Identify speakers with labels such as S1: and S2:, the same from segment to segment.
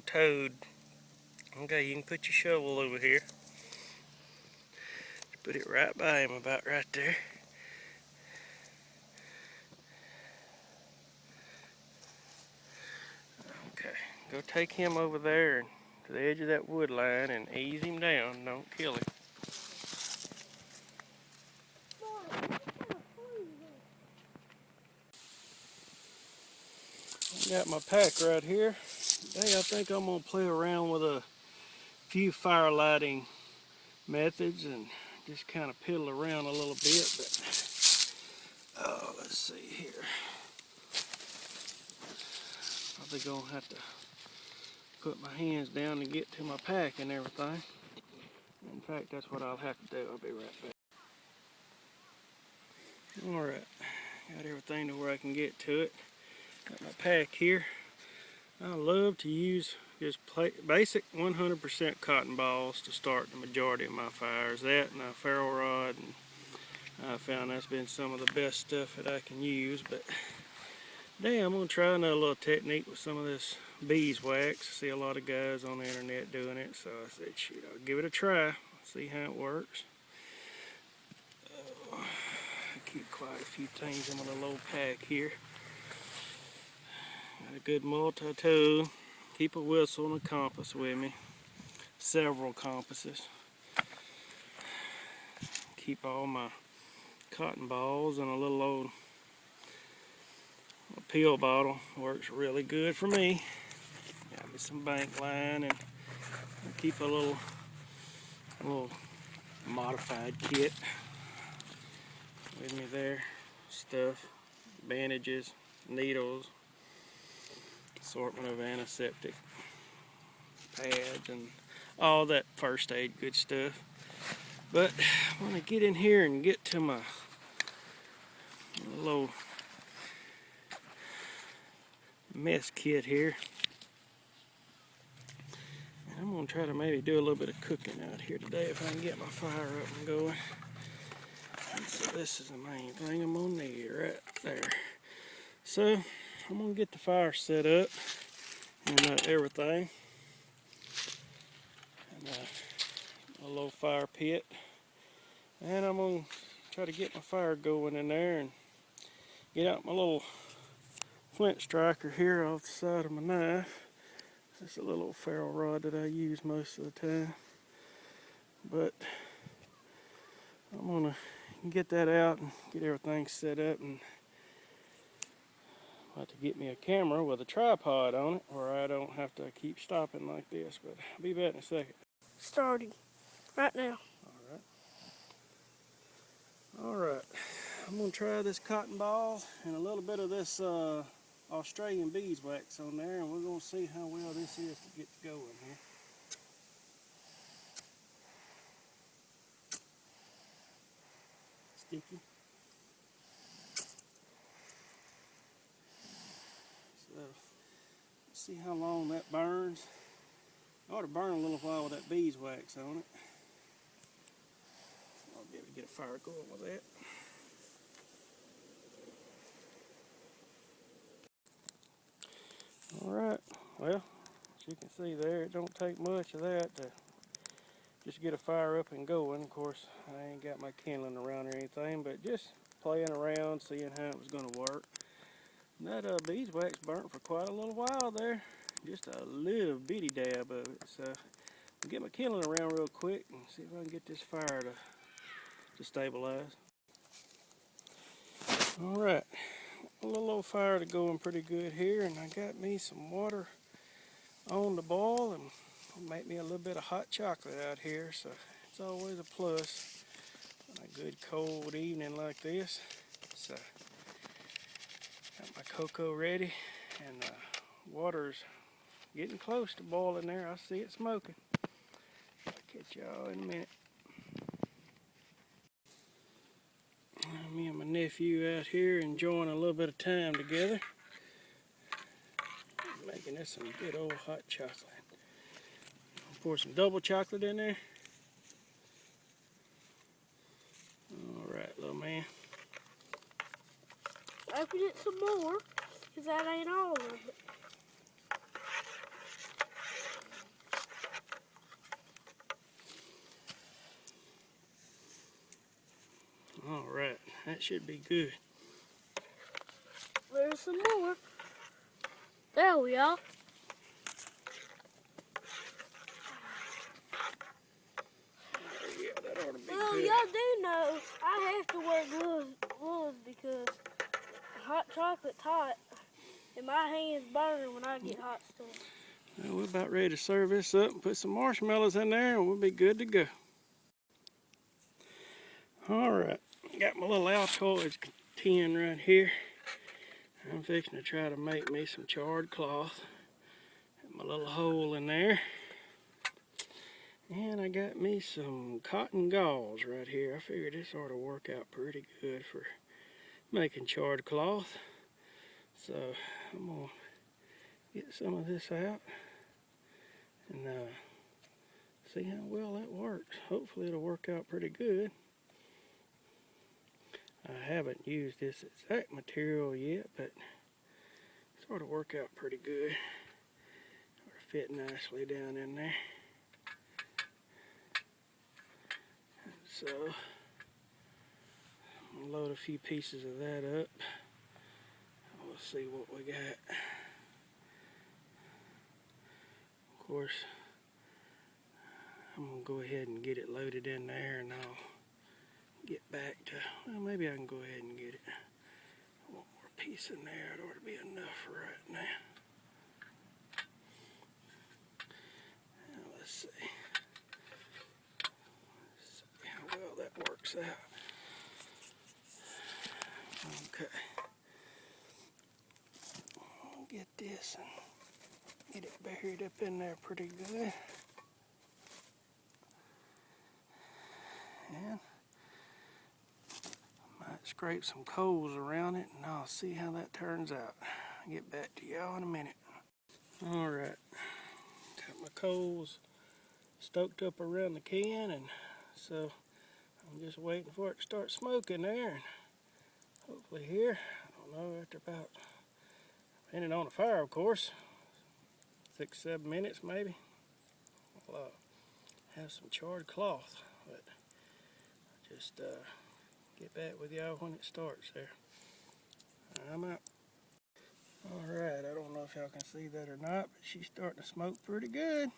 S1: toad. Okay, you can put your shovel over here. Put it right by him, about right there. Okay, go take him over there to the edge of that wood line and ease him down. Don't kill him. I got my pack right here. Today I think I'm going to play around with a few fire lighting methods and just kind of piddle around a little bit. But let's see here. Probably going to have to put my hands down to get to my pack and everything. In fact, that's what I'll have to do. I'll be right back. Alright, got everything to where I can get to it. Got my pack here. I love to use just basic 100% cotton balls to start the majority of my fires. That and a ferro rod, and I found that's been some of the best stuff that I can use. But today I'm going to try another little technique with some of this beeswax. I see a lot of guys on the internet doing it, so I said, shoot, I'll give it a try, see how it works. I keep quite a few things in my little old pack here. Got a good multi-tool. Keep a whistle and a compass with me. Several compasses. Keep all my cotton balls in a little old pill bottle. Works really good for me. Got me some bank line, and I keep a little modified kit with me there. Stuff, bandages, needles, assortment of antiseptic pads, and all that first aid good stuff. But I want to get in here and get to my little mess kit here. And I'm going to try to maybe do a little bit of cooking out here today if I can get my fire up and going. And so this is the main thing I'm going to need right there. So I'm going to get the fire set up and everything. And a low fire pit. And I'm going to try to get my fire going in there and get out my little flint striker here off the side of my knife. It's a little ferro rod that I use most of the time. But I'm going to get that out and get everything set up, and I'll have to get me a camera with a tripod on it where I don't have to keep stopping like this. But I'll be back in a second.
S2: Starting right now.
S1: Alright, I'm going to try this cotton ball and a little bit of this Australian beeswax on there, and we're going to see how well this is to get going here. Sticky. So, let's see how long that burns. I ought to burn a little while with that beeswax on it. I'll be able to get a fire going with that. Alright, well, as you can see there, it don't take much of that to just get a fire up and going. Of course, I ain't got my kindling around or anything, but just playing around, seeing how it was going to work. And that beeswax burnt for quite a little while there. Just a little bitty dab of it. So I'll get my kindling around real quick and see if I can get this fire to stabilize. Alright, a little old fire to going pretty good here, and I got me some water on the boil, and I'll make me a little bit of hot chocolate out here, so it's always a plus on a good cold evening like this. So got my cocoa ready, and water's getting close to boiling there. I see it smoking. I'll catch y'all in a minute. Me and my nephew out here enjoying a little bit of time together. Making this some good old hot chocolate. Pour some double chocolate in there. Alright, little man.
S2: Open it some more, because that ain't all of it.
S1: Alright, that should be good.
S2: There's some more. There we are.
S1: Yeah, that ought to be
S2: Well,
S1: good.
S2: y'all do know I have to wear gloves because hot chocolate's hot and my hands burn when I get hot stuff.
S1: Well, we're about ready to serve this up and put some marshmallows in there and we'll be good to go. Alright, got my little Altoids tin right here. I'm fixing to try to make me some charred cloth. Got my little hole in there. And I got me some cotton gauze right here. I figured this ought to work out pretty good for making charred cloth. So I'm going to get some of this out and see how well that works. Hopefully it'll work out pretty good. I haven't used this exact material yet, but it sort of work out pretty good. Sort of fit nicely down in there. So I'll load a few pieces of that up. We'll see what we got. Of course, I'm going to go ahead and get it loaded in there and I'll get back to, well, maybe I can go ahead and get it. One more piece in there, it ought to be enough for right now. Now let's see how well that works out. Okay. I'll get this and get it buried up in there pretty good. And scrape some coals around it and I'll see how that turns out. I'll get back to y'all in a minute. Alright, got my coals stoked up around the can, and so I'm just waiting for it to start smoking there, and hopefully here, I don't know, after about, depending on the fire of course, 6-7 minutes maybe, I'll have some charred cloth. But just get back with y'all when it starts there. I'm out. Alright, I don't know if y'all can see that or not, but she's starting to smoke pretty good.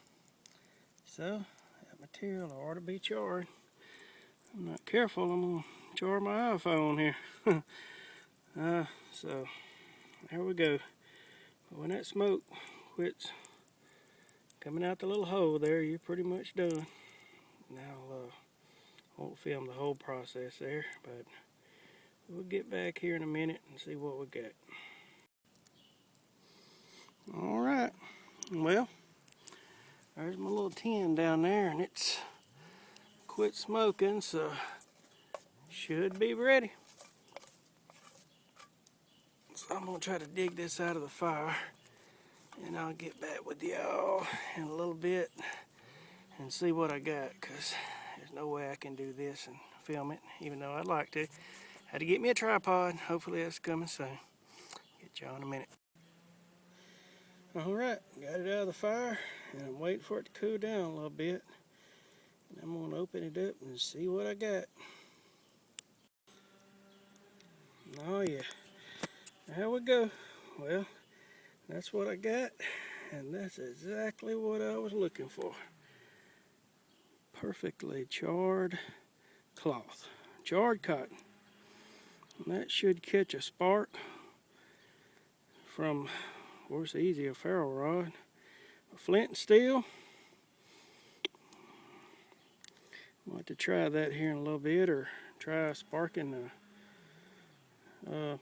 S1: So, that material ought to be charred. I'm not careful, I'm going to char my iPhone here. So, there we go. But when that smoke quits coming out the little hole there, you're pretty much done. Now, won't film the whole process there, but we'll get back here in a minute and see what we got. Alright, well, there's my little tin down there, and it's quit smoking, so should be ready. So I'm going to try to dig this out of the fire, and I'll get back with y'all in a little bit and see what I got, because there's no way I can do this and film it, even though I'd like to. Had to get me a tripod. Hopefully that's coming soon. Get y'all in a minute. Alright, got it out of the fire, and I'm waiting for it to cool down a little bit. And I'm going to open it up and see what I got. Oh yeah, there we go. Well, that's what I got, and that's exactly what I was looking for. Perfectly charred cloth, charred cotton. And that should catch a spark from, of course, easy, a ferro rod, a flint and steel. I'll have to try that here in a little bit, or try sparking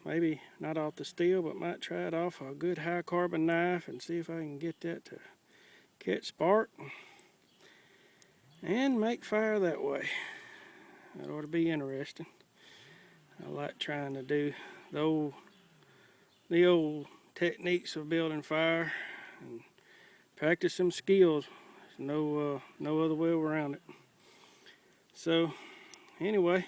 S1: maybe not off the steel, but might try it off a good high carbon knife and see if I can get that to catch spark and make fire that way. That ought to be interesting. I like trying to do the old techniques of building fire and practice some skills. There's no other way around it. So anyway,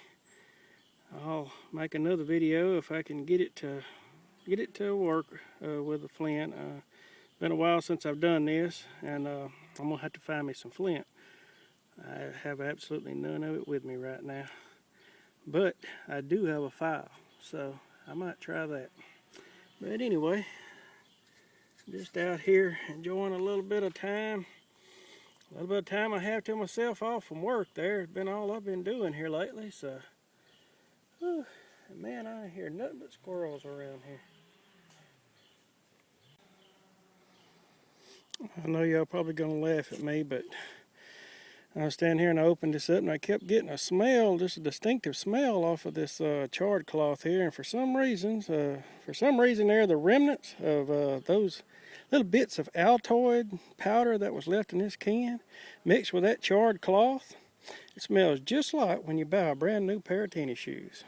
S1: I'll make another video if I can get it to work with the flint. It's been a while since I've done this, and I'm gonna have to find me some flint. I have absolutely none of it with me right now. But I do have a file, so I might try that. But anyway, just out here enjoying a little bit of time. A little bit of time I have to myself off from work there. It's been all I've been doing here lately, so. Whew, man, I ain't hear nothing but squirrels around here. I know y'all probably gonna laugh at me, but I was standing here and I opened this up and I kept getting a smell, just a distinctive smell off of this charred cloth here. And for some reason there are the remnants of those little bits of Altoid powder that was left in this can mixed with that charred cloth. It smells just like when you buy a brand new pair of tennis shoes.